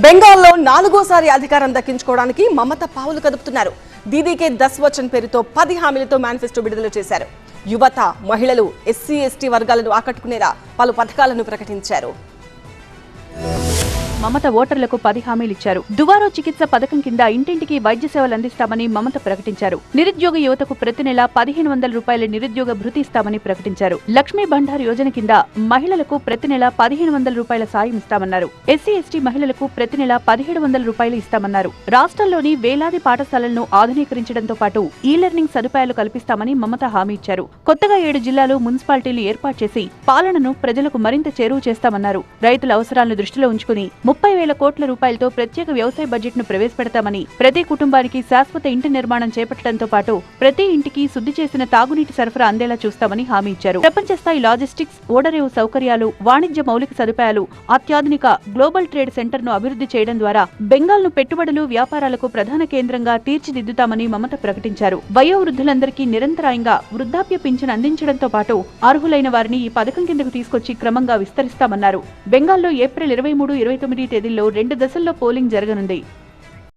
బెంగాల్లో నాలుగోసారి అధికారం దక్కించుకోవడానికి మమత పావులు కదుపుతున్నారు. దీదీకే 10 వచన్ పేరుతో 10 హామీలతో మేనిఫెస్టో విడుదల చేశారు. యువత, మహిళలు, ఎస్సీ ఎస్టీ వర్గాలను ఆకట్టుకునేలా పలు పథకాలను ప్రకటించారు. మమత ఓటర్లకు 10 హామీలిచ్చారు. దువారో చికిత్స పథకం కింద ఇంటింటికి వైద్య సేవలు అందిస్తామని మమత ప్రకటించారు. నిరుద్యోగ యువతకు ప్రతి నెల 1500 రూపాయల నిరుద్యోగ భృతి ఇస్తామని ప్రకటించారు. లక్ష్మీ బండార్ యోజన కింద మహిళలకు ప్రతి నెల 1500 రూపాయల సాయం ఇస్తామన్నారు. ఎస్సీ ఎస్టీ మహిళలకు ప్రతి నెల 1700 రూపాయలు ఇస్తామన్నారు. రాష్ట్రంలోని వేలాది పాఠశాలలను ఆధునీకరించడంతో పాటు ఈ లెర్నింగ్ సదుపాయాలు కల్పిస్తామని మమత హామీ ఇచ్చారు. కొత్తగా 7 జిల్లాలు మున్సిపాలిటీలు ఏర్పాటు చేసి పాలనను ప్రజలకు మరింత చేరువ చేస్తామన్నారు. రైతుల అవసరాలను దృష్టిలో ఉంచుకుని 30,000 కోట్ల రూపాయలతో ప్రత్యేక వ్యవసాయ బడ్జెట్ ను ప్రవేశపెడతామని, ప్రతి కుటుంబానికి శాశ్వత ఇంటి నిర్మాణం చేపట్టడంతో పాటు ప్రతి ఇంటికి శుద్ధి చేసిన తాగునీటి సరఫరా అందేలా చూస్తామని హామీ ఇచ్చారు. ప్రపంచ స్థాయి లాజిస్టిక్స్, ఓడరేవు సౌకర్యాలు, వాణిజ్య మౌలిక సదుపాయాలు, అత్యాధునిక గ్లోబల్ ట్రేడ్ సెంటర్ ను అభివృద్ధి చేయడం ద్వారా బెంగాల్ ను పెట్టుబడులు, వ్యాపారాలకు ప్రధాన కేంద్రంగా తీర్చిదిద్దుతామని మమత ప్రకటించారు. వయోవృద్ధులందరికీ నిరంతరాయంగా వృద్ధాప్య పింఛన్ అందించడంతో పాటు అర్హులైన వారిని ఈ పథకం కిందకు తీసుకొచ్చి క్రమంగా విస్తరిస్తామన్నారు. బెంగాల్లో ఏప్రిల్ 23, 29 తేదీల్లో 2 దశల్లో పోలింగ్ జరగనుంది.